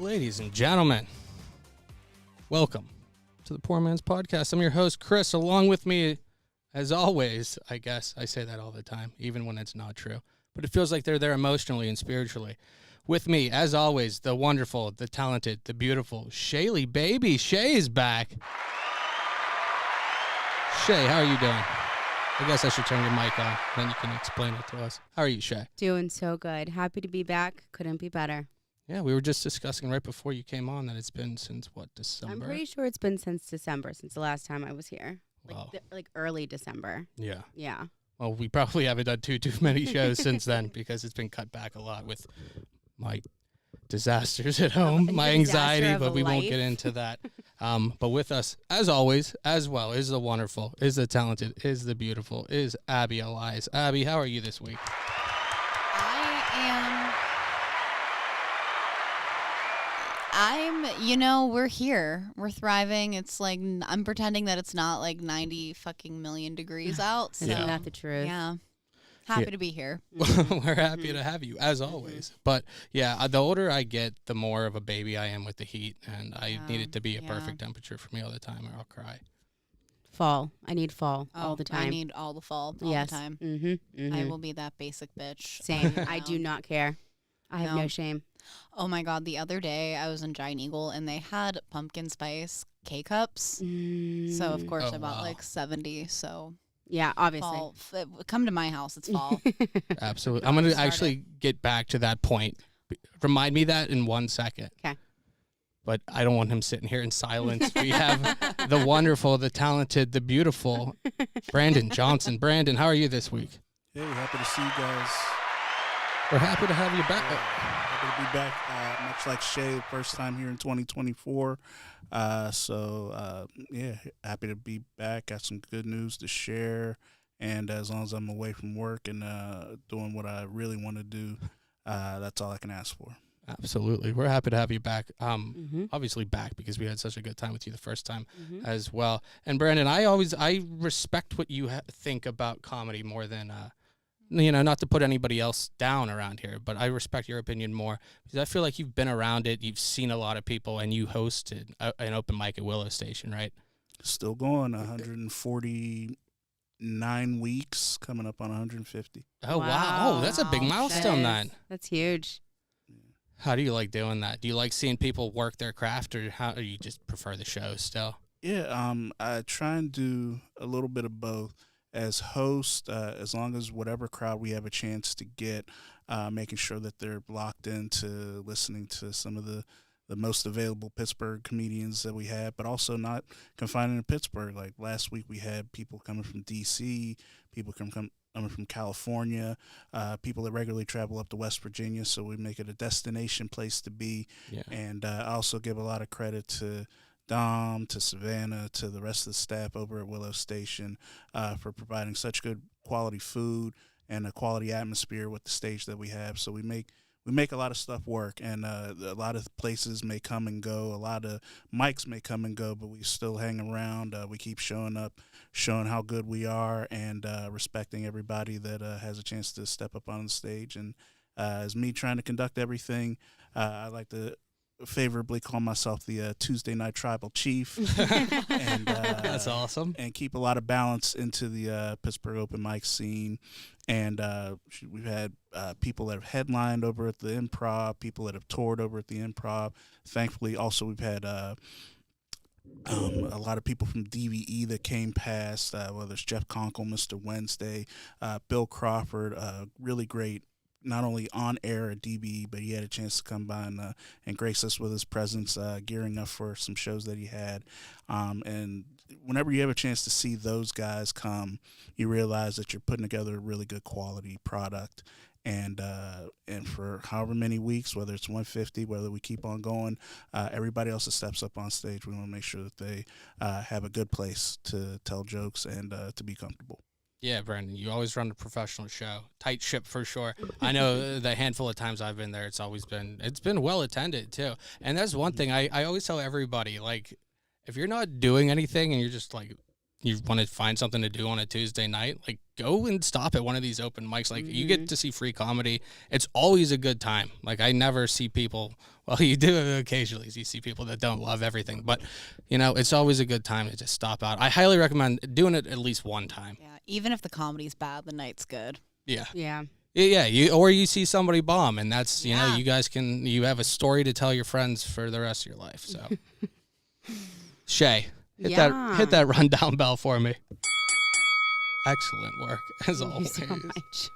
Ladies and gentlemen, welcome to the Poor Man's Podcast. I'm your host, Chris. Along with me, as always, I guess I say that all the time, even when it's not true, but it feels like they're there emotionally and spiritually. With me, as always, the wonderful, the talented, the beautiful Shaylee, baby. Shay is back. Shay, how are you doing? I guess I should turn your mic on, then you can explain it to us. How are you, Shay? Doing so good. Happy to be back. Couldn't be better. Yeah, we were just discussing right before you came on that it's been since, December? I'm pretty sure it's been since December, since the last time I was here. Wow. Like early December. Yeah. Yeah. Well, we probably haven't done too many shows since then because it's been cut back a lot with my disasters at home, my anxiety, but we won't get into that. But with us, as always, as well, is the wonderful, is the talented, is the beautiful, is Abby Elias. Abby, how are you this week? We're here. We're thriving. It's like, I'm pretending that it's not like 90 fucking million degrees out. So. Isn't that the truth? Yeah. Happy to be here. We're happy to have you, as always. But yeah, the older I get, the more of a baby I am with the heat, and I need it to be a perfect temperature for me all the time, or I'll cry. Fall. I need fall all the time. I need all the fall all the time. Mm-hmm. I will be that basic bitch. Same. I do not care. I have no shame. Oh my God, the other day I was in Giant Eagle and they had pumpkin spice K-Cups. So of course I bought like 70, so... Yeah, obviously. Fall. Come to my house. It's fall. Absolutely. I'm going to actually get back to that point. Remind me that in 1 second. Okay. But I don't want him sitting here in silence. We have the wonderful, the talented, the beautiful Brandon Johnson. Brandon, how are you this week? Hey, happy to see you guys. We're happy to have you back. Happy to be back. Much like Shay, first time here in 2024. Yeah, happy to be back. Got some good news to share. And as long as I'm away from work and doing what I really want to do, that's all I can ask for. Absolutely. We're happy to have you back. Obviously back because we had such a good time with you the first time as well. And Brandon, I respect what you think about comedy more than not to put anybody else down around here, but I respect your opinion more because I feel like you've been around it. You've seen a lot of people, and you hosted an open mic at Willow Station, right? Still going, 149 weeks, coming up on 150. Oh, wow. Oh, that's a big milestone then. That's huge. How do you like doing that? Do you like seeing people work their craft, or how do you just prefer the show still? Yeah, I try and do a little bit of both. As host, as long as whatever crowd we have a chance to get, making sure that they're locked into listening to some of the most available Pittsburgh comedians that we have, but also not confining to Pittsburgh. Like last week we had people coming from D.C., people coming from California, people that regularly travel up to West Virginia, so we make it a destination place to be. Yeah. And I also give a lot of credit to Dom, to Savannah, to the rest of the staff over at Willow Station for providing such good quality food and a quality atmosphere with the stage that we have. So we make a lot of stuff work, and a lot of places may come and go, a lot of mics may come and go, but we still hang around. We keep showing up, showing how good we are, and respecting everybody that has a chance to step up on the stage. And as me trying to conduct everything, I like to favorably call myself the Tuesday Night Tribal Chief. And that's awesome. And keep a lot of balance into the Pittsburgh open mic scene. And we've had people that have headlined over at the Improv, people that have toured over at the Improv. Thankfully, also we've had a lot of people from DVE that came past, whether it's Jeff Conkle, Mr. Wednesday, Bill Crawford, really great, not only on air at DBE, but he had a chance to come by and grace us with his presence, gearing up for some shows that he had. And whenever you have a chance to see those guys come, you realize that you're putting together a really good quality product. And for however many weeks, whether it's 150, whether we keep on going, everybody else that steps up on stage, we want to make sure that they have a good place to tell jokes and to be comfortable. Yeah, Brandon, you always run a professional show. Tight ship for sure. I know the handful of times I've been there, it's been well attended too. And that's one thing I always tell everybody, like, if you're not doing anything and you're just like you want to find something to do on a Tuesday night, like go and stop at one of these open mics. Like you get to see free comedy. It's always a good time. Like I never see people, well, you do occasionally, you see people that don't love everything, but you know, it's always a good time to just stop out. I highly recommend doing it at least one time. Yeah, even if the comedy's bad, the night's good. Yeah. Yeah. Yeah, you see somebody bomb, and that's, you know, Yeah. you have a story to tell your friends for the rest of your life. So, Shay, hit that rundown bell for me. Excellent work, as Thank always. you so much.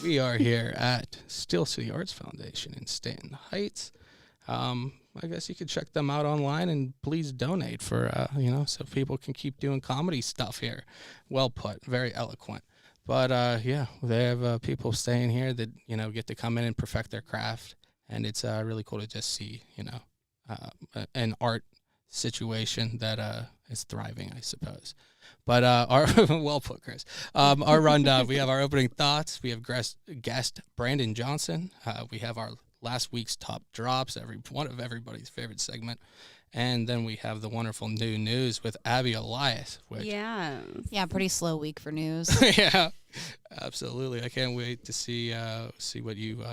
We are here at Steel City Arts Foundation in Stanton Heights. I guess you could check them out online, and please donate for, you know, so people can keep doing comedy stuff here. Well put, very eloquent. But, yeah, they have people staying here that, you know, get to come in and perfect their craft. And it's really cool to just see, you know, an art situation that is thriving, I suppose. But our well put, Chris. Our rundown, we have our opening thoughts. We have guest Brandon Johnson. We have our last week's top drops, one of everybody's favorite segment. And then we have the wonderful new news with Abby Elias. Which, Yeah. Yeah, pretty slow week for news. yeah, absolutely. I can't wait to see what you.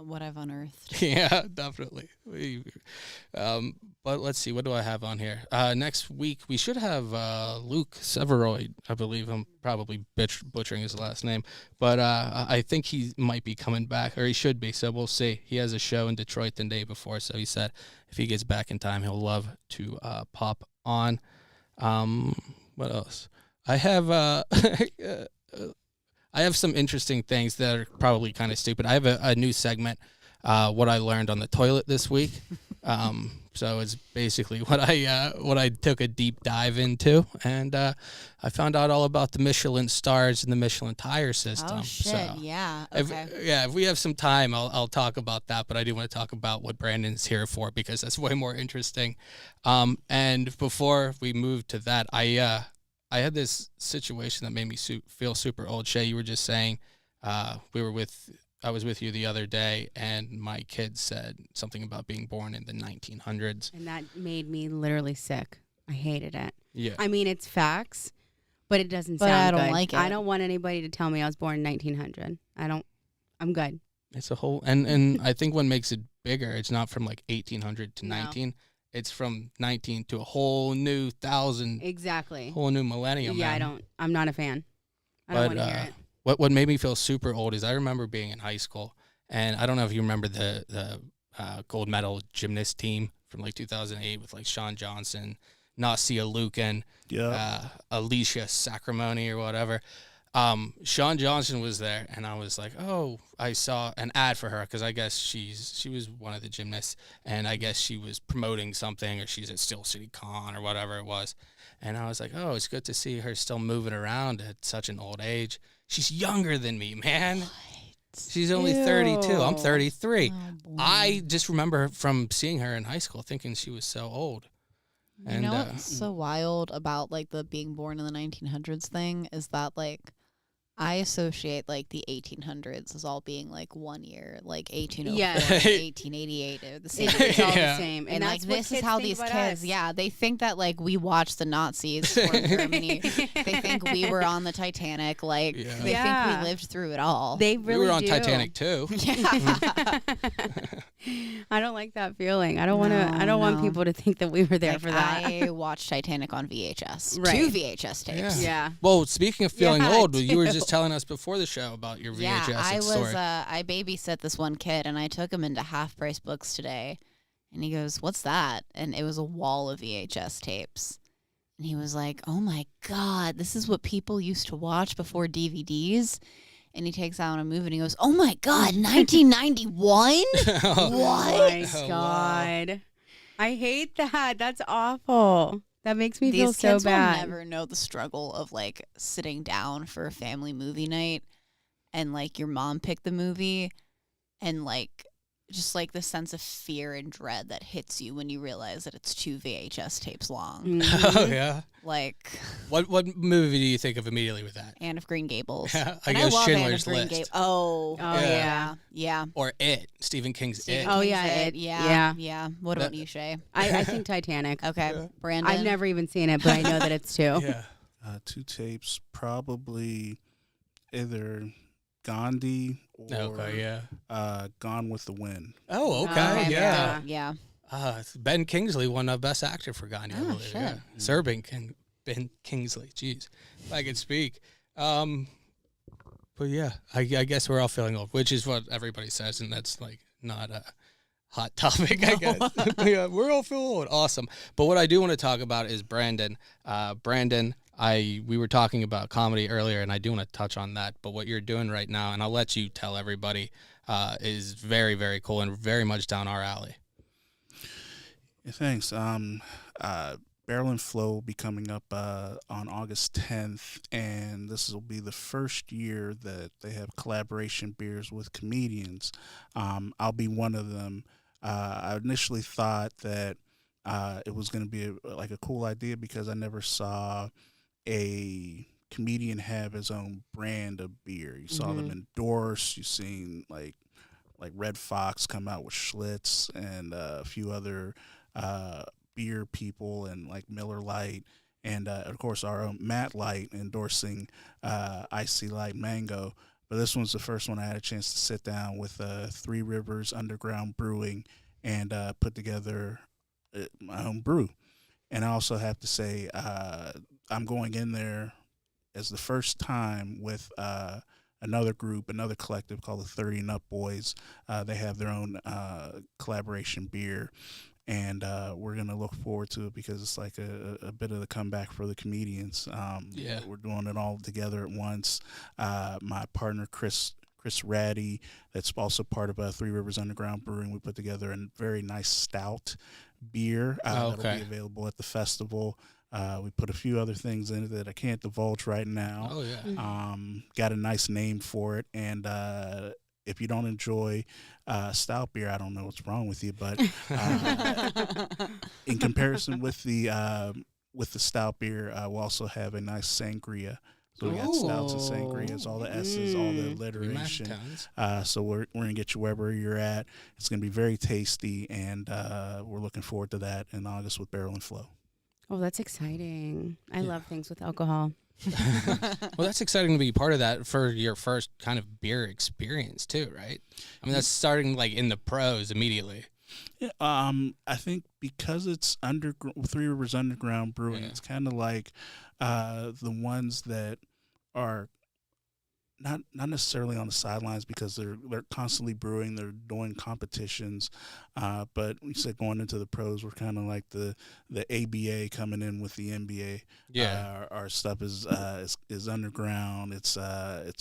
What I've unearthed. Yeah, definitely. But let's see. What do I have on here? Next week we should have Luke Severoid. I believe I'm probably butchering his last name, but I think he might be coming back, or he should be. So we'll see. He has a show in Detroit the day before, so he said if he gets back in time, he'll love to pop on. What else? I have I have some interesting things that are probably kind of stupid. I have a new segment, what I learned on the toilet this week. So it's basically what I took a deep dive into, and I found out all about the Michelin stars and the Michelin tire system. Oh shit! So Yeah. Okay. if we have some time, I'll talk about that. But I do want to talk about what Brandon's here for, because that's way more interesting. And before we move to that, I had this situation that made me feel super old. Shay, you were just saying I was with you the other day, and my kid said something about being born in the 1900s. And that made me literally sick. I hated it. Yeah. I mean, it's facts, but it doesn't But sound I don't good. like it. I don't want anybody to tell me I was born in 1900. I'm good. It's a whole, and I think what makes it bigger, it's not from like 1800 to No. 19. It's from 19 to a whole new 1,000, Exactly. whole new millennium. Yeah, man. I'm not a fan. I don't But want to hear it. what made me feel super old is I remember being in high school, and I don't know if you remember the gold medal gymnast team from like 2008 with like Sean Johnson, Nasia Lucan, Alicia Sacramone or whatever. Sean Johnson was there, and I was like, oh, I saw an ad for her, because I guess she was one of the gymnasts, and I guess she was promoting something, or she's at Steel City Con or whatever it was. And I was like, oh, it's good to see her still moving around at such an old age. She's younger than me, man. What? She's only 32. I'm 33. Oh, boy. I just remember from seeing her in high school thinking she was so old. You know what's so wild about like the being born in the 1900s thing is that like I associate like the 1800s as all being like 1 year, like 1804, Yeah. 1888, or the same. It's all Yeah. the same. And like that's what this is kids how think these about kids, us. yeah, they think that like we watched the Nazis form Germany. They think we were on the Titanic. Like Yeah. they Yeah. think we lived through it all. They we really were on do. Titanic too. yeah. I don't like that feeling. I don't want to. No, I don't want no. people to think that we were there Like, for that. I watched Titanic on VHS. Right. 2 VHS tapes. Yeah. Well, speaking of feeling Yeah, old, you were too. just telling us before the show about your VHS Yeah, I was. story. I babysit this one kid, and I took him into Half Price Books today, and he goes, "What's that?" And it was a wall of VHS tapes, and he was like, "Oh my god, this is what people used to watch before DVDs." And he takes out a movie, and he goes, "Oh my god, 1991." Oh my Oh, wow. god. I hate that. That's awful. That makes me feel These so kids bad. will never know the struggle of like sitting down for a family movie night, and like your mom picked the movie, and like just like the sense of fear and dread that hits you when you realize that it's 2 VHS tapes long. Mhm. Oh yeah. Like What movie do you think of immediately with that? Anne of Green Gables. Yeah, I And guess love Schindler's Anne of Green List. Oh, Oh, yeah. Yeah. Or It, Stephen King's Stephen It. Oh, King's yeah, It. It. Yeah. Yeah. Yeah. What about That- you, Shay? I think Titanic. Okay. Brandon. I've never even seen it, but I know that it's 2. Yeah. Two tapes, probably either Gandhi or Okay, yeah. Gone with the Wind. Oh, Oh, okay, yeah. Yeah. Ben Kingsley won Best Actor for Gandhi, I Oh, believe. shit. Yeah, Sir Ben Kingsley. Jeez, if I could speak. But yeah, I guess we're all feeling old, which is what everybody says, and that's like not a hot topic, I guess. Yeah, we're all feeling old. Awesome. But what I do want to talk about is Brandon. Brandon, we were talking about comedy earlier, and I do want to touch on that. But what you're doing right now, and I'll let you tell everybody, is very, very cool and very much down our alley. Yeah, thanks. Barrel and Flow will be coming up on August 10th, and this will be the first year that they have collaboration beers with comedians. I'll be one of them. I initially thought that it was going to be like a cool idea because I never saw a comedian have his own brand of beer. You saw them endorse. You've seen like Red Fox come out with Schlitz and a few other beer people and like Miller Lite. And of course, our own Matt Light endorsing Icy Light Mango. But this one's the first one I had a chance to sit down with Three Rivers Underground Brewing and put together my own brew. And I also have to say, I'm going in there as the first time with another group, another collective called the 30 and Up Boys. They have their own collaboration beer. And we're going to look forward to it because it's like a bit of the comeback for the comedians. Yeah. We're doing it all together at once. My partner, Chris Ratty, that's also part of Three Rivers Underground Brewing. We put together a very nice stout beer that'll be available at the festival. We put a few other things in it that I can't divulge right now. Oh, yeah. Got a nice name for it. And if you don't enjoy stout beer, I don't know what's wrong with you. But in comparison with the stout beer, we'll also have a nice sangria. So we got stouts and sangrias, all the S's, all the alliteration. So we're gonna get you wherever you're at. It's gonna be very tasty, and we're looking forward to that in August with Barrel and Flow. Oh, that's exciting. I love things with alcohol. Well, that's exciting to be part of that for your first kind of beer experience too, right? I mean, that's starting like in the pros immediately. Yeah, I think because it's Three Rivers Underground Brewing, it's kind of like the ones that are not necessarily on the sidelines because they're constantly brewing, they're doing competitions, but we said going into the pros, we're kind of like the ABA coming in with the NBA. Yeah, our stuff is underground. It's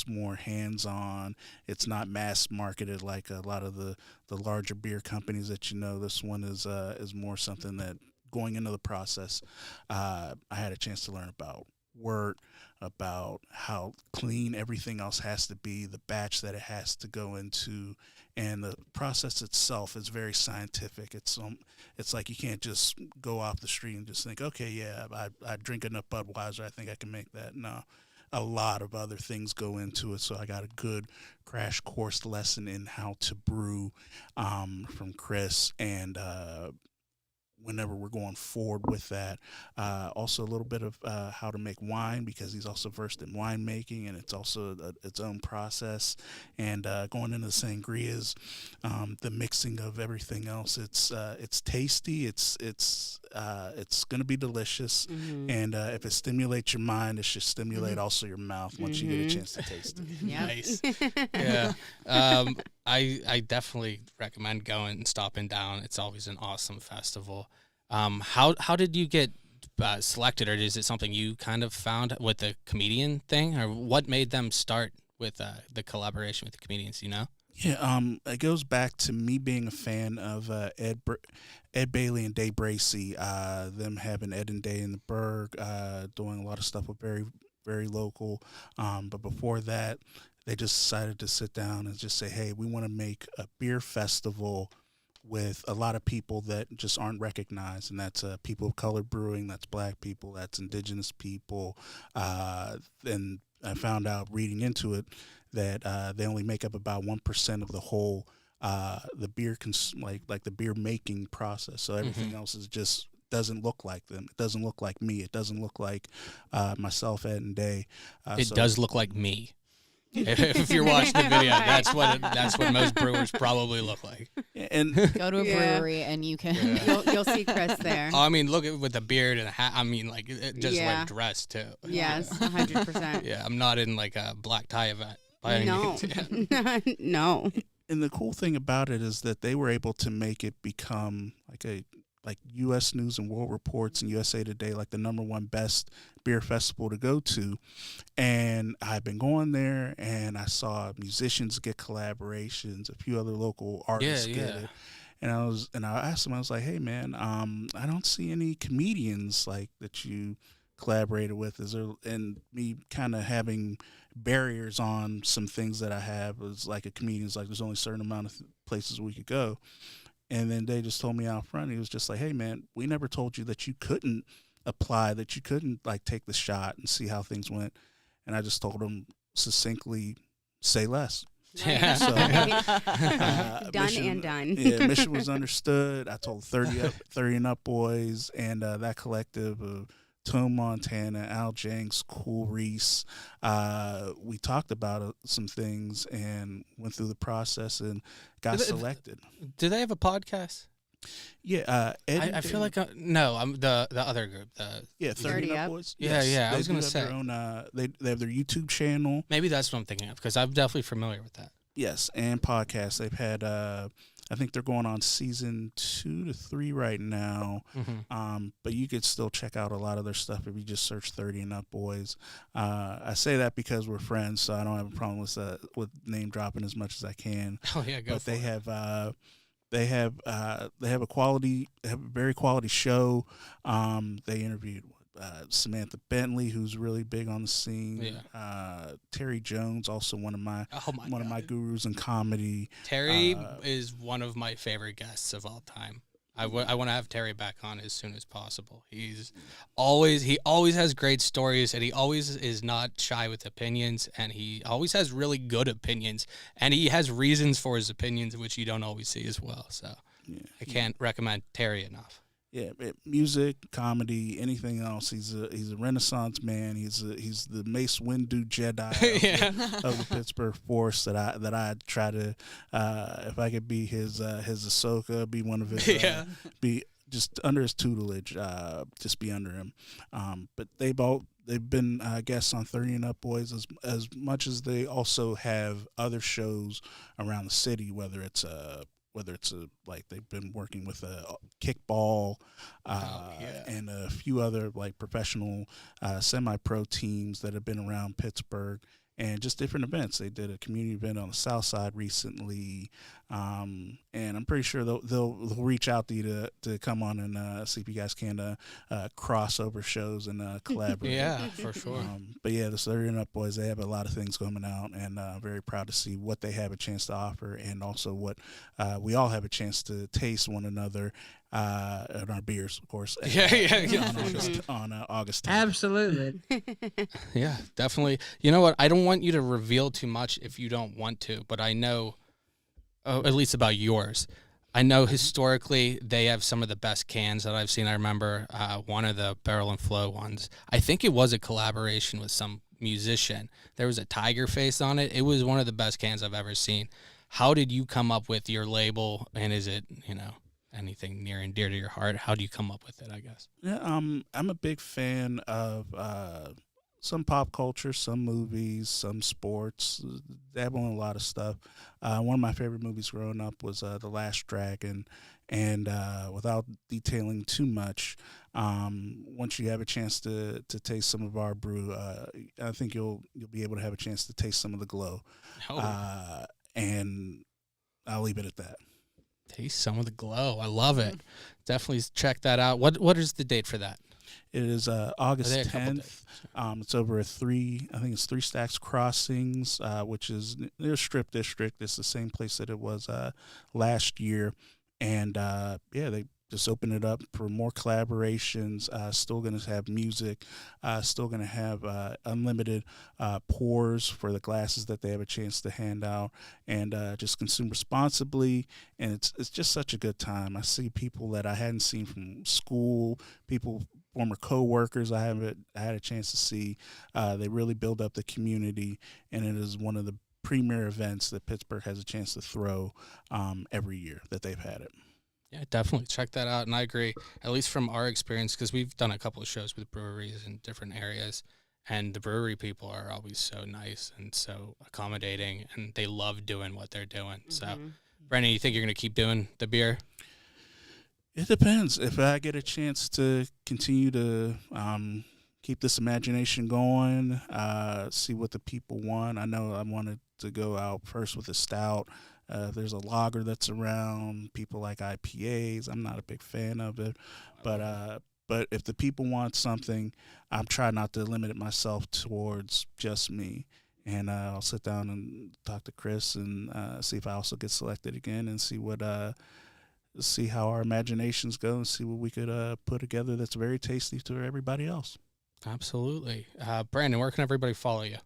more hands on. It's not mass marketed like a lot of the larger beer companies that you know. This one is more something that going into the process, I had a chance to learn about wort, about how clean everything else has to be, the batch that it has to go into, and the process itself is very scientific. It's like you can't just go off the street and just think, okay, yeah, I drink enough Budweiser, I think I can make that. No, a lot of other things go into it. So I got a good crash course lesson in how to brew from Chris, and whenever we're going forward with that. Also a little bit of how to make wine because he's also versed in winemaking, and it's also its own process. And going into the sangrias, the mixing of everything else. It's tasty. It's going to be delicious. And if it stimulates your mind, it should stimulate also your mouth once you get a chance to taste it. Nice. Yeah. I definitely recommend going and stopping down. It's always an awesome festival. How did you get selected, or is it something you kind of found with the comedian thing, or what made them start with the collaboration with the comedians? You know? Yeah, it goes back to me being a fan of Ed Bailey and Day Bracey. Them having Ed and Day in the Berg, doing a lot of stuff with very, very local. But before that, they just decided to sit down and just say, hey, we want to make a beer festival with a lot of people that just aren't recognized, and that's people of color brewing, that's black people, that's indigenous people. And I found out reading into it that they only make up about 1% of the whole the beer like the beer making process. So everything else is just doesn't look like them. It doesn't look like me. It doesn't look like myself, Ed and Day. It does look like me. If you're watching the video, that's what most brewers probably look like. And Go to a brewery and you can. You'll see Chris there. I mean, look at with the beard and the hat. I mean, like just Yeah. like dressed too. Yes, 100%. Yeah, I'm not in like a black tie event by any No, means. no. and the cool thing about it is that they were able to make it become like U.S. News and World Reports and USA Today, like the #1 best beer festival to go to. And I've been going there, and I saw musicians get collaborations, a few other local artists get it. And I asked them, I was like, hey man, I don't see any comedians like that you collaborated with. Is there? And me kind of having barriers on some things that I have was like a comedian's like there's only a certain amount of places we could go. And then they just told me out front, he was just like, hey man, we never told you that you couldn't apply, that you couldn't like take the shot and see how things went. And I just told him succinctly, say less. Yeah. So, Done mission, and done. Yeah, mission was understood. I told 30 and up boys and that collective of Tone Montana, Al Jenks, Cool Reese. We talked about some things and went through the process and got selected. Do they have a podcast? Yeah, Ed I feel like no. I'm the other group. 30 and Up. Up Boys. Yeah, yeah, I was gonna do have say. their own. They have their YouTube channel. Maybe that's what I'm thinking of because I'm definitely familiar with that. Yes, and podcasts. They've had. I think they're going on season 2 to 3 right now. Mm-hmm. But you could still check out a lot of their stuff if you just search 30 and Up Boys. I say that because we're friends, so I don't have a problem with name dropping as much as I can. Oh yeah, go But for they it. have. They have a very quality show. They interviewed Samantha Bentley, who's really big on the scene. Yeah. Terry Jones, also one of my God. my gurus in comedy. Terry is one of my favorite guests of all time. I want to have Terry back on as soon as possible. He always has great stories, and he always is not shy with opinions, and he always has really good opinions, and he has reasons for his opinions, which you don't always see as well. So I can't recommend Terry enough. Yeah, music, comedy, anything else. He's a Renaissance man. He's the Mace Windu Jedi of the Pittsburgh Force that I try to if I could be his Ahsoka, be one of his be just under his tutelage, just be under him. But they've been guests on 30 and Up Boys as much as they also have other shows around the city, whether it's like they've been working with a kickball and a few other like professional semi-pro teams that have been around Pittsburgh and just different events. They did a community event on the South Side recently, and I'm pretty sure they'll reach out to you to come on and see if you guys can crossover shows and collaborate. Yeah, for sure. But yeah, the 30 and Up Boys, they have a lot of things coming out, and very proud to see what they have a chance to offer, and also what we all have a chance to taste one another and our beers, of course. On August 10th. Absolutely. Yeah, definitely. You know what? I don't want you to reveal too much if you don't want to, but I know, at least about yours. I know historically they have some of the best cans that I've seen. I remember one of the Barrel and Flow ones. I think it was a collaboration with some musician. There was a tiger face on it. It was one of the best cans I've ever seen. How did you come up with your label, and is it, anything near and dear to your heart? How do you come up with it, I guess? Yeah, I'm a big fan of some pop culture, some movies, some sports, dabble in a lot of stuff. One of my favorite movies growing up was The Last Dragon, and without detailing too much, once you have a chance to taste some of our brew, I think you'll be able to have a chance to taste some of the glow. And I'll leave it at that. Taste some of the glow. I love it. Definitely check that out. What is the date for that? It is August 10th. It's over Three Stacks Crossings, which is near Strip District. It's the same place that it was last year. And they just open it up for more collaborations. Still going to have music. Still going to have unlimited pours for the glasses that they have a chance to hand out, and just consume responsibly. And it's just such a good time. I see people that I hadn't seen from school, people, former coworkers I had a chance to see. They really build up the community, and it is one of the premier events that Pittsburgh has a chance to throw every year that they've had it. Yeah, definitely check that out. And I agree, at least from our experience, because we've done a couple of shows with breweries in different areas, and the brewery people are always so nice and so accommodating, and they love doing what they're doing. So, Brennan, you think you're going to keep doing the beer? It depends. If I get a chance to continue to keep this imagination going, see what the people want. I know I wanted to go out first with a stout. If there's a lager that's around, people like IPAs. I'm not a big fan of it, but if the people want something, I'm trying not to limit it myself towards just me. And I'll sit down and talk to Chris and see if I also get selected again, and see how our imaginations go, and see what we could put together that's very tasty to everybody else. Absolutely. Brandon, where can everybody follow you?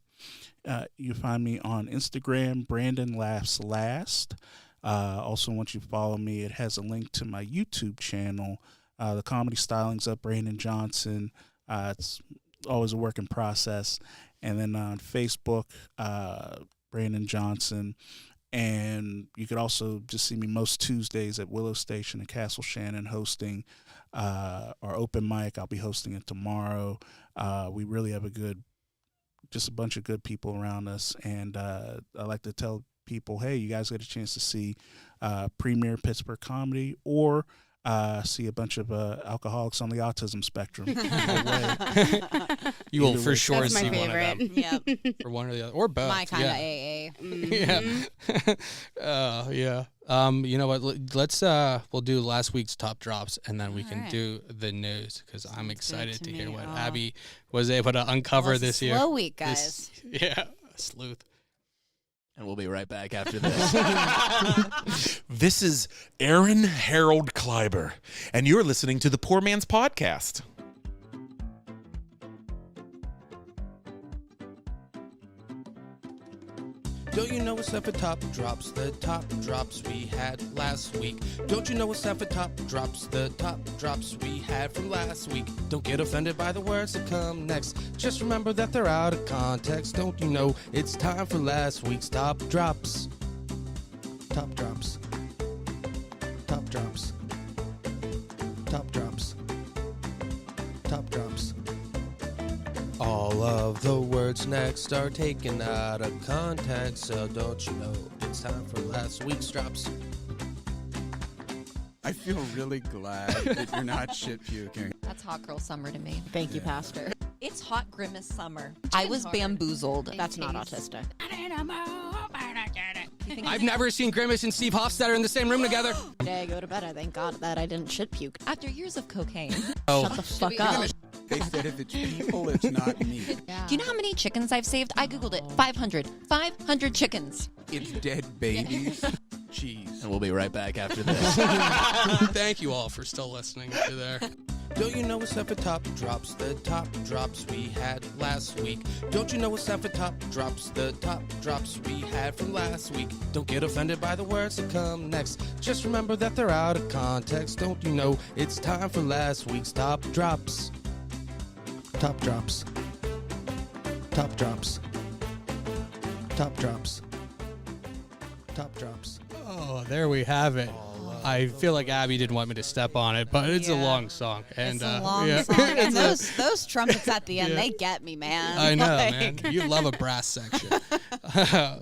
You find me on Instagram, Brandon Laughs Last. Also, once you follow me, it has a link to my YouTube channel. The comedy styling's up, Brandon Johnson. It's always a work in process. And then on Facebook, Brandon Johnson. And you could also just see me most Tuesdays at Willow Station in Castle Shannon hosting our open mic. I'll be hosting it tomorrow. We really have just a bunch of good people around us. And I like to tell people, hey, you guys get a chance to see premier Pittsburgh comedy, or see a bunch of alcoholics on the autism spectrum. You will for sure That's my see favorite. one of them. Yep. Or one or the other. Or both. My kind of yeah. AA. Yeah. Yeah. You know what? We'll do last week's top drops, and then we can do the news, because I'm excited to hear what Abby was able to uncover this year. Slow week, guys. Yeah. Sleuth. And we'll be right back after this. This is Aaron Harold Kleiber, and you're listening to the Poor Man's Podcast. Don't you know what's up for top drops? The top drops we had last week. Don't you know what's up for top drops? The top drops we had from last week. Don't get offended by the words that come next. Just remember that they're out of context. Don't you know it's time for last week's top drops? Top drops. Top drops. Top drops. Top drops. All of the words next are taken out of context, so don't you know it's time for last week's drops? I feel really glad that you're not shit puking. That's hot girl summer to me. Thank you, Pastor. It's hot grimace summer. I was bamboozled. That's not autistic. I've never seen Grimace and Steve Hofstetter in the same room together. Today I go to bed. I thank God that I didn't shit puke. After years of cocaine. Shut the fuck up. They said if it's people, it's not me. Yeah. Do you know how many chickens I've saved? I Googled it. 500. 500 chickens. It's dead babies. Jeez. And we'll be right back after this. Thank you all for still listening to there. Don't you know what's up for top drops? The top drops we had last week. Don't you know what's up for top drops? The top drops we had from last week. Don't get offended by the words that come next. Just remember that they're out of context. Don't you know it's time for last week's top drops? Top drops. Top drops. Top drops. Top drops. Oh, there we have it. I feel like Abby didn't want me to step on it, but it's a long song. And, It's a long yeah. song. And those trumpets at the end, they get me, man. I know, Like, man. You love a brass section.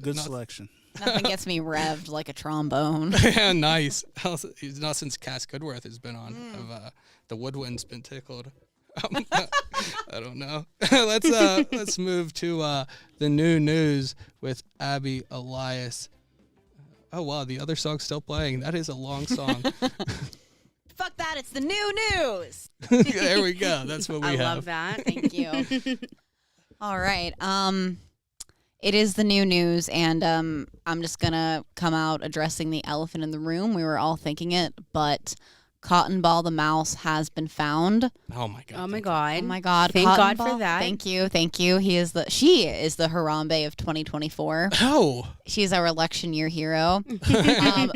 Good selection. Nothing gets me revved like a trombone. Yeah, nice. Not since Cass Goodworth has been on. The woodwind's been tickled. I don't know. Let's move to the new news with Abby Elias. Oh wow, the other song's still playing. That is a long song. Fuck that, it's the new news. There we go. That's what we I have. love that. Thank you. All right. It is the new news, and I'm just gonna come out addressing the elephant in the room. We were all thinking it, but Cotton Ball the mouse has been found. Oh my god. Oh my god. Oh my God! Thank Cotton God Ball, for that. Thank you. She is the Harambe of 2024. Oh. She's our election year hero.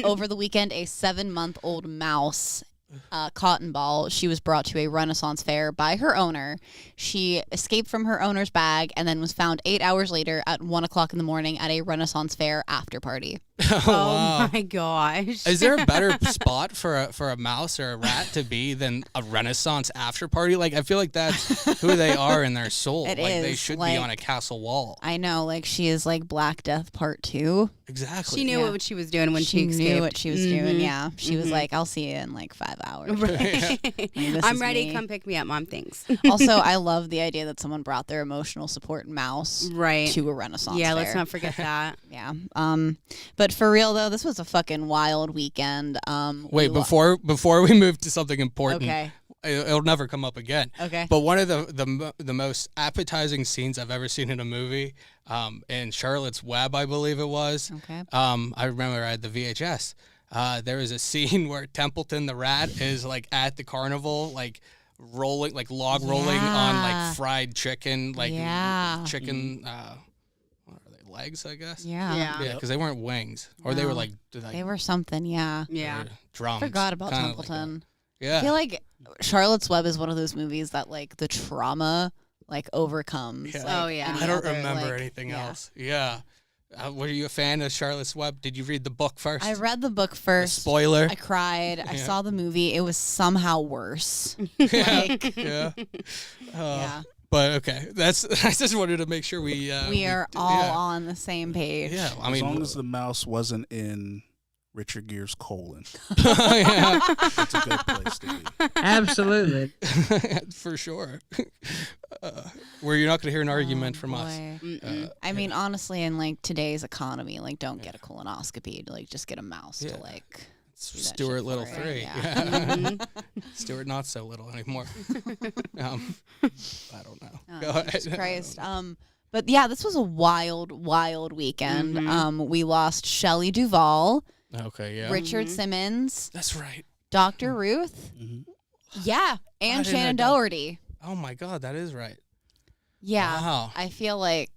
Over the weekend, a 7-month-old mouse, Cotton Ball, she was brought to a Renaissance fair by her owner. She escaped from her owner's bag and then was found 8 hours later at 1 o'clock in the morning at a Renaissance fair after party. Oh, Oh wow. my gosh. Is there a better spot for a mouse or a rat to be than a Renaissance after party? Like, I feel like that's who they are in their soul. It Like, they is, should be like- on a castle wall. I know, like she is like Black Death Part 2. Exactly. She knew Yeah. what she was doing when she She escaped. knew what she was doing. Mhm. Yeah, she was like, "I'll see you in like 5 hours." Right. this I'm is ready. me. Come pick me up, Mom. Thanks. Also, I love the idea that someone brought their emotional support mouse Right. to a Renaissance Yeah, fair. let's not forget that. Yeah. But for real though, this was a fucking wild weekend. Wait, before we move to something important, Okay. it'll never come up again. Okay. But one of the most appetizing scenes I've ever seen in a movie, in Charlotte's Web, I believe it was. Okay. I remember I had the VHS. There was a scene where Templeton the rat is like at the carnival, like rolling, like log rolling on Yeah. like fried chicken, like Yeah. chicken. What are they? Legs, I guess. Yeah. Yeah, because they weren't wings, or they were No. like They were something. Yeah. Yeah. drums. Forgot about kinda like Templeton. that. Yeah. I feel like Charlotte's Web is one of those movies that like the trauma like overcomes. Yeah. like, Oh, yeah. any I don't other, remember like- anything yeah. else. Yeah. Were you a fan of Charlotte's Web? Did you read the book first? I read the book The first. spoiler. I cried. I Yeah. saw the movie. It was somehow worse. yeah. Like, yeah. yeah. But okay, that's. I just wanted to make sure we. We are all on the same page. Yeah, I As mean, long as the mouse wasn't in Richard Gere's colon, yeah, it's a good place to be. Absolutely. for sure. Where you're not going to hear an argument from us. Boy. Mm-mm. I mean, honestly, in like today's economy, like don't get a colonoscopy. Like just get a mouse Yeah. to like. do that Stuart shit Little for it. 3. Yeah. Mhm. Stuart not so little anymore. I don't know. Oh, Go ahead. Jesus Christ. But yeah, this was a wild, wild weekend. Mhm. We lost Shelley Duvall, Okay, yeah. Richard Mhm. Simmons, That's right. Dr. Ruth, Mhm. yeah, and didn't I Shannon know- Doherty. Oh my God, that is right. Yeah, Wow. I feel like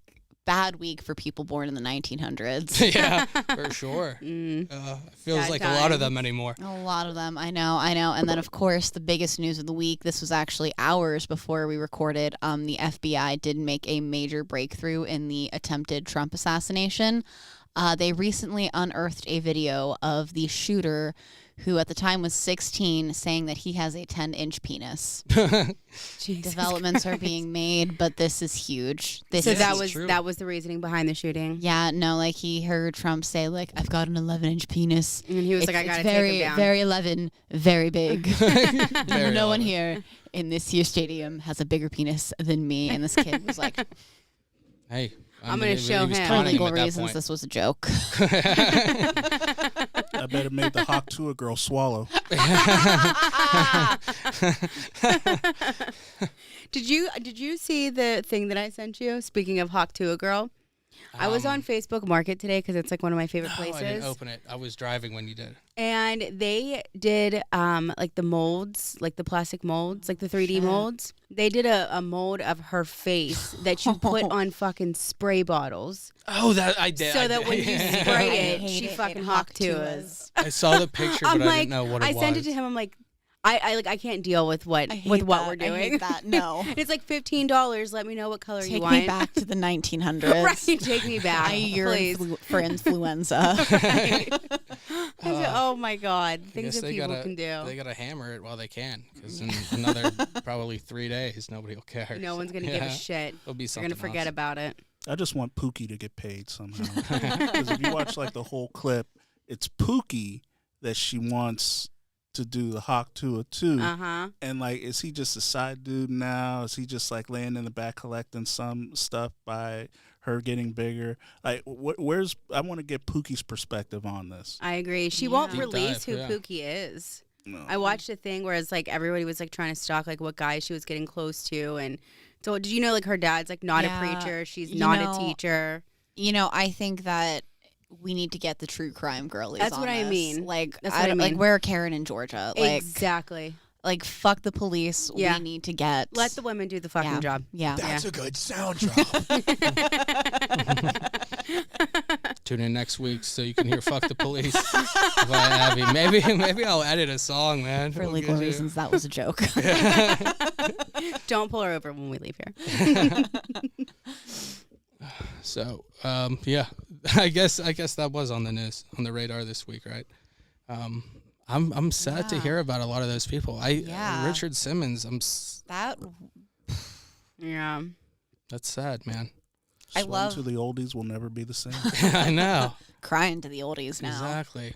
bad week for people born in the 1900s. yeah, for sure. Mm. Feels Sad like a lot of times. them anymore. A lot of them. I know. And then, of course, the biggest news of the week, this was actually hours before we recorded. The FBI did make a major breakthrough in the attempted Trump assassination. They recently unearthed a video of the shooter, who at the time was 16, saying that he has a 10-inch penis. Jesus Developments are Christ. being made, but this is huge. This So is that it's was true. that was the reasoning behind the shooting. Yeah, no, like he heard Trump say, like, I've got an 11-inch penis. And he was like, I It's gotta very, take him down. very 11, very big. Very No one 11. here in this here stadium has a bigger penis than me. And this kid was like, Hey, I'm gonna show he was him. for taunting legal at that reasons, point. this was a joke. I bet it made the Hawk Tuah girl swallow. Did you see the thing that I sent you? Speaking of Hawk to a girl, I was on Facebook Market today because it's like one of my favorite No, I didn't places, open it. I was driving when you did. and they did like the molds, like the plastic molds, like the 3D Shit. molds. They did a mold of her face that you put on fucking spray bottles, Oh, that I did. so I that did. when you I spray it, hate she it. fucking It Hawk to Tuahs. us. I saw the picture, but I'm I like, didn't know what it I was. sent it to him. I'm like, I can't deal with what I hate with what that. we're doing. I hate that. No. It's like $15. Let me know what color you Take want. me back to the 1900s. Right, take me back, I yearn please. for influenza. I said, oh my God, I things guess that they people gotta, can do. They gotta hammer it while they can, because in another probably 3 days, nobody will care. No one's gonna give Yeah. a shit. It'll be They're something gonna forget else. about it. I just want Pookie to get paid somehow. Because if you watch like the whole clip, it's Pookie that she wants to do the Hawk Tuah too. Uh-huh. And like, is he just a side dude now? Is he just like laying in the back collecting some stuff by her getting bigger? Like, where's I want to get Pookie's perspective on this. I agree. She Yeah. won't Deep release dive, who yeah. Pookie is. No. I watched a thing where it's like everybody was like trying to stalk like what guy she was getting close to, and so did you know like her dad's like not Yeah, a preacher, she's you not know, a teacher. You know, I think that we need to get the true crime girlies. That's on what I this. mean. Like, That's what I like mean. we're Karen in Georgia. Like, exactly. like fuck the police. Yeah. We need to get Let the women do the fucking yeah. job. Yeah. That's a good sound drop. Tune in next week so you can hear "Fuck the Police" by Abby. Maybe I'll edit a song, man. For We'll legal get you- reasons, that was a joke. Don't pull her over when we leave here. So, yeah, I guess that was on the news, on the radar this week, right? I'm sad to Yeah. hear about a lot of those people. Yeah. Richard Simmons. That Yeah. That's sad, man. I Swing love- to the oldies will never be the same. I know. crying to the oldies now. Exactly.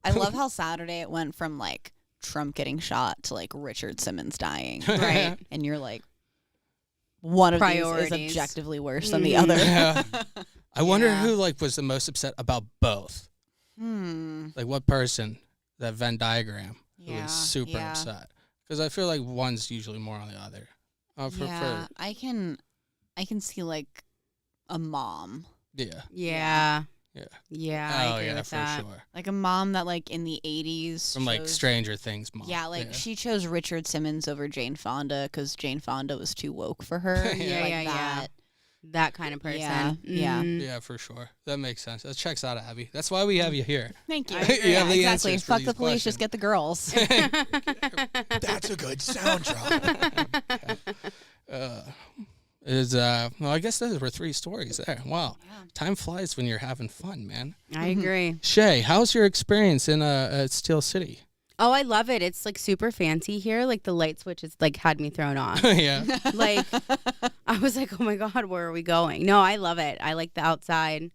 I love how Saturday it went from like Trump getting shot to like Richard Simmons dying. Right. And you're like, one of these Priorities. is objectively worse than the other. Yeah. I wonder Yeah. who like was the most upset about both. Like what person? That Venn diagram who Yeah, was super yeah. upset, because I feel like one's usually more on the other. Yeah, I can see like a mom, Yeah. Yeah. Yeah. Yeah. I Oh agree yeah, with for that. sure. like a mom that like in the 80s From like chose- Stranger Things mom. Yeah, like she chose Richard Simmons over Jane Fonda because Jane Fonda was too woke for her. Yeah, like yeah, yeah. that. That kind of person. Yeah, yeah. Mhm. Yeah, for sure. That makes sense. That checks out, Abby. That's why we have you here. Thank you. I agree. You have the exactly. answers for Fuck these the police, just questions. get the girls. That's a good sound drop. Well, I guess those were 3 stories there. Wow. Time flies when you're having fun, man. I agree. Shay, how's your experience in at Steel City? Oh, I love it. It's like super fancy here. Like the light switch has like had me thrown off. Yeah. Like I was like, oh my God, where are we going? No, I love it. I like the outside.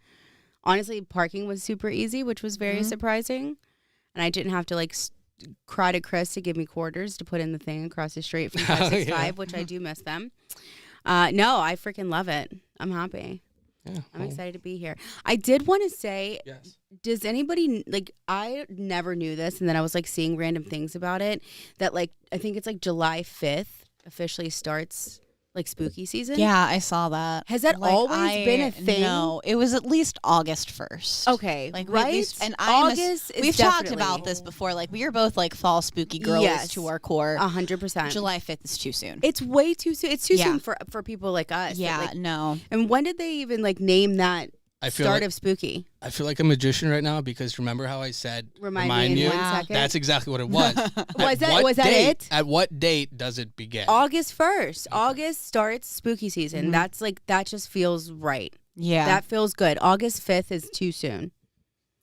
Honestly, parking was super easy, which was very surprising. And I didn't have to like cry to Chris to give me quarters to put in the thing across the street from 565, which I do miss them. No, I freaking love it. I'm happy. Yeah. I'm excited to be here. I did want to say, Yes. does anybody like, I never knew this, and then I was like seeing random things about it, that like I think it's like July 5th officially starts like spooky season. Yeah, I saw that. Has that always been a thing? No, it was at least August 1st. Okay, Like right? at least, and August is we've talked definitely- about this before. Like we are both like fall spooky girls Yes. to our core. 100%. July 5th is too soon. It's way too soon. It's too Yeah. soon for people like us. yeah, Like, no. and when did they even like name that I feel start like, of spooky? I feel like a magician right now because remember how I said Remind me in you? 1 Yeah. second. That's exactly what it was. Was that it? At what date does it begin? August 1st. August starts spooky season. That's like, that just feels right. Yeah. That feels good. August 5th is too soon.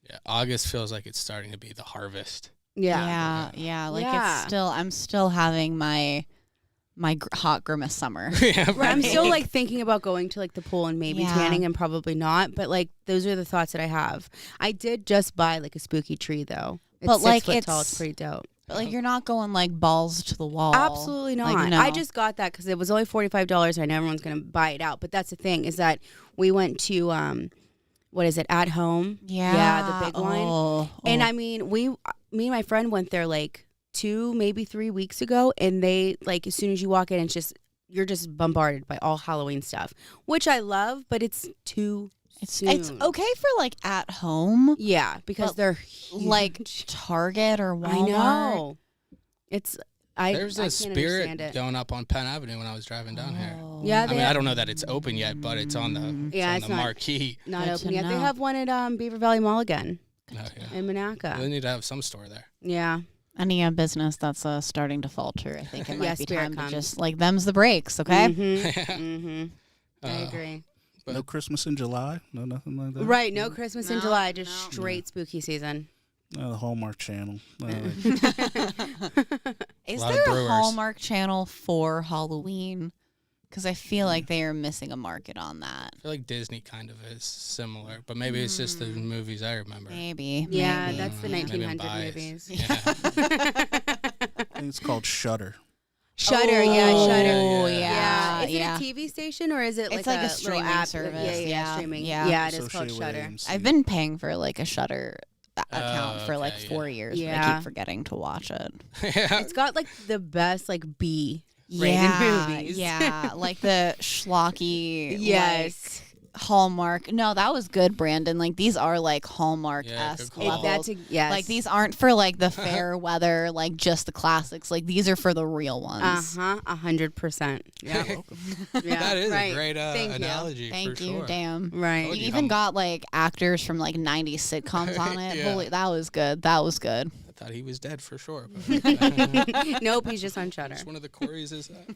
Yeah, August feels like it's starting to be the harvest. Yeah. yeah. Like Yeah. it's still, I'm still having my hot grimace summer. Yeah, Right, I'm Right. still like thinking about going to like the pool and maybe Yeah. tanning and probably not, but like those are the thoughts that I have. I did just buy like a spooky tree though. It's But, 6 like, foot tall. it's- It's pretty dope. But like you're not going like balls to the wall. Absolutely not. Like, no. I just got that because it was only $45. I know everyone's gonna buy it out, but that's the thing is that we went to what is it, At Home? Yeah. the big one. Oh, And oh. I mean, me and my friend went there like 2, maybe 3 weeks ago, and they like as soon as you walk in, you're just bombarded by all Halloween stuff, which I love, but it's too it's soon. okay for like at home, Yeah, because But, they're like huge. Target or Walmart. I know. It's There's I a can't spirit understand it. going up on Penn Avenue when I was driving down here. Oh. Yeah, I they mean, I have- don't know that it's open yet, but it's on the Yeah, on it's the not- marquee. Not Good open to yet. They know. have one at Beaver Valley Mall again Oh, yeah. in Monaca. They need to have some store there. Yeah. Any business that's starting to falter, I think it might Yeah, be spirit time comes. to just like them's the breaks, okay? Mm-hmm. I Uh, agree. But- No Christmas in July? No, nothing like that? Right. No Christmas in No, July. Just no. straight spooky season. No, the Hallmark Channel. Is lot of there a brewers. Hallmark channel for Halloween? Because I feel like they are missing a market on that. I feel like Disney kind of is similar, but maybe it's just the movies I remember. Maybe. Yeah, maybe. that's the Maybe I'm 1900 biased. movies. Yeah. I think it's called Shudder. Shudder. Yeah, Shudder. Oh, Yeah. yeah. Is yeah. it a TV station or is it like It's like a little streaming app? service, Yeah, yeah, streaming. yeah. Yeah, it is called Associated with Shudder. AMC. I've been paying for like a Shutter account for like okay, 4 years, but I Yeah. keep forgetting to watch it. Yeah. It's got like the best like B rated Yeah, movies. yeah, like the schlocky, Yes. Hallmark. No, that was good, Brandon. Like these are like Hallmark-esque Yeah, good call. levels. Yes. Like these aren't for like the fair weather, like just the classics. Like these are for the real ones. 100%. Yeah. Yeah. That is right. a great Thank you. analogy. Thank for you, sure. damn. Right. Told You you even how- got like actors from like 90s sitcoms on it. Yeah. Holy, that was good. That was good. I thought he was dead for sure. But Nope, he's just on Shutter. which one of the Coreys is that?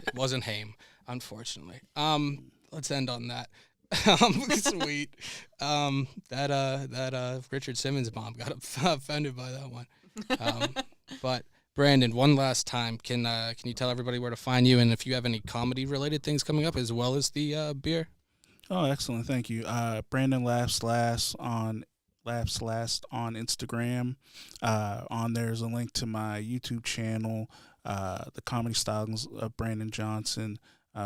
It wasn't Haim, unfortunately. Let's end on that. Sweet. That Richard Simmons mom got offended by that one. But Brandon, one last time, can you tell everybody where to find you, and if you have any comedy related things coming up as well as the beer? Oh, excellent. Thank you. Brandon Laughs Last on Instagram. On there's a link to my YouTube channel, The Comedy Styles of Brandon Johnson.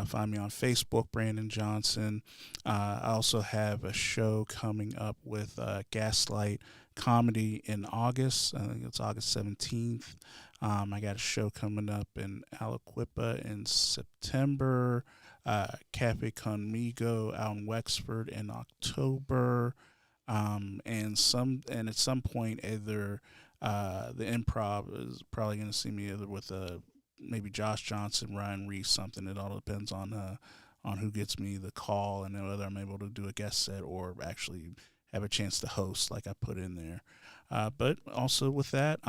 Find me on Facebook, Brandon Johnson. I also have a show coming up with Gaslight Comedy in August. I think it's August 17th. I got a show coming up in Aliquippa in September. Cafe Conmigo out in Wexford in October. And at some point, either the Improv is probably going to see me either with maybe Josh Johnson, Ryan Reese, something. It all depends on who gets me the call and whether I'm able to do a guest set or actually have a chance to host, like I put in there. But also with that,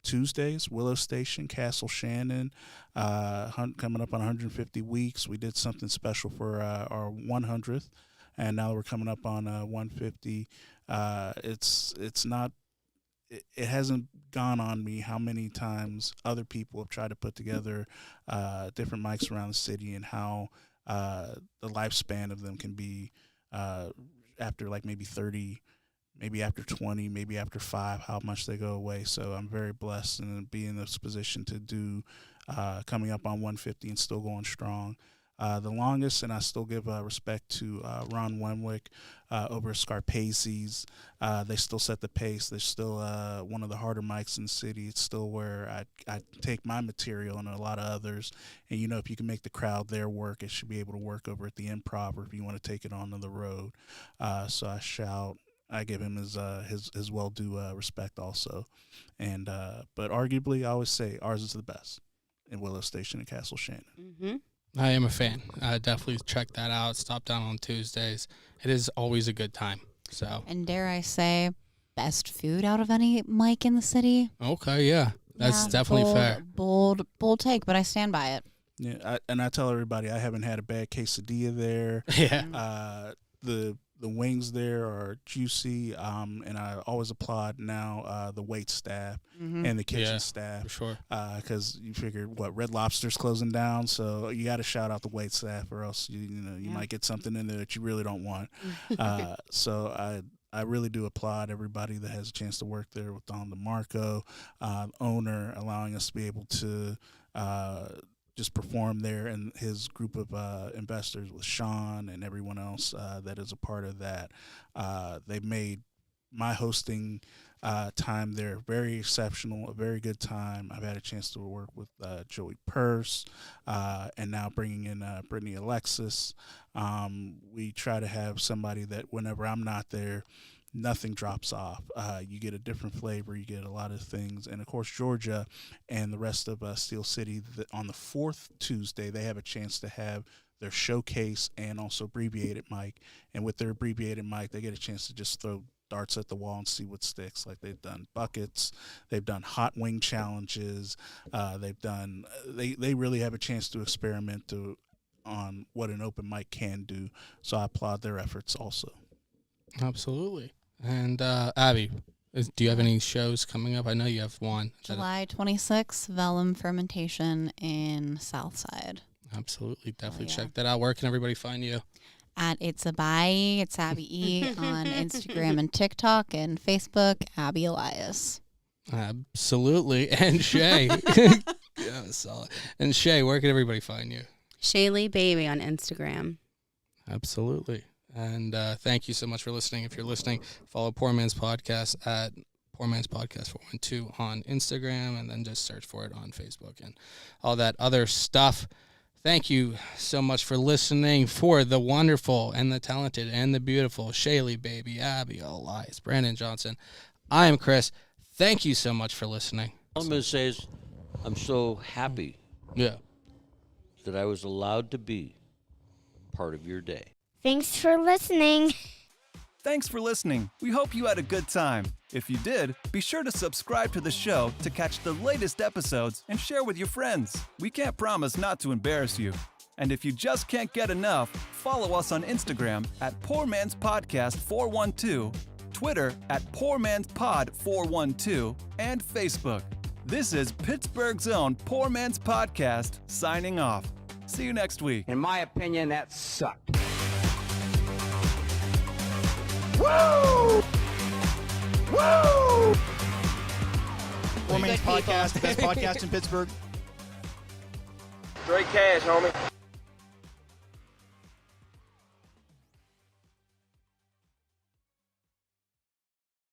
Tuesdays, Willow Station, Castle Shannon, coming up on 150 weeks. We did something special for our 100th. And now we're coming up on 150. It's not. It hasn't gone on me how many times other people have tried to put together different mics around the city and how the lifespan of them can be after like maybe 30, maybe after 20, maybe after 5, how much they go away. So I'm very blessed and be in this position to do coming up on 150 and still going strong. The longest, and I still give respect to Ron Wenwick over Scarpace's. They still set the pace. They're still one of the harder mics in the city. It's still where I take my material and a lot of others. And, if you can make the crowd there work, it should be able to work over at the Improv or if you want to take it on the road. So I give him his well due respect also. And but arguably, I always say ours is the best in Willow Station and Castle Shannon. Mm-hmm. I am a fan. Definitely check that out. Stop down on Tuesdays. It is always a good time. So. And dare I say, best food out of any mic in the city. Okay, yeah. That's Yeah, definitely fair. Bold take, but I stand by it. Yeah, I tell everybody I haven't had a bad quesadilla there. Yeah. The wings there are juicy, and I always applaud now the wait staff and the kitchen staff. For sure. Because you figure, Red Lobster's closing down, so you got to shout out the wait staff, or else you might get something in there that you really don't want. So I really do applaud everybody that has a chance to work there with Don DeMarco, owner, allowing us to be able to just perform there, and his group of investors with Sean and everyone else that is a part of that. They've made my hosting time there very exceptional, a very good time. I've had a chance to work with Joey Purse and now bringing in Brittany Alexis. We try to have somebody that whenever I'm not there, nothing drops off. You get a different flavor. You get a lot of things. And, of course, Georgia and the rest of Steel City, on the 4th Tuesday, they have a chance to have their showcase and also abbreviated mic. And with their abbreviated mic, they get a chance to just throw darts at the wall and see what sticks. Like they've done buckets. They've done hot wing challenges. They really have a chance to experiment on what an open mic can do. So I applaud their efforts also. Absolutely. And Abby, do you have any shows coming up? I know you have one. July 26th, Vellum Fermentation in Southside. Absolutely. Definitely yeah. check that out. Where can everybody find you? At It's a Bye, it's Abby E on Instagram and TikTok, and Facebook, Abby Elias. Absolutely. And Shay. Yeah, solid. And Shay, where can everybody find you? Shaylee Baby on Instagram. Absolutely. And thank you so much for listening. If you're listening, follow Poor Man's Podcast at Poor Man's Podcast 412 on Instagram, and then just search for it on Facebook and all that other stuff. Thank you so much for listening. For the wonderful and the talented and the beautiful Shaylee, baby, Abby, Elias, Brandon Johnson, I am Chris. Thank you so much for listening. All I'm going to say is I'm so happy that I was allowed to be part of your day. Thanks for listening. Thanks for listening. We hope you had a good time. If you did, be sure to subscribe to the show to catch the latest episodes and share with your friends. We can't promise not to embarrass you. And if you just can't get enough, follow us on Instagram at Poor Man's Podcast 412, Twitter at Poor Man's Pod 412, and Facebook. This is Pittsburgh's own Poor Man's Podcast, signing off. See you next week. In my opinion, that sucked. Woo! Woo! Poor Man's Podcast, best podcast in Pittsburgh. Straight cash, homie.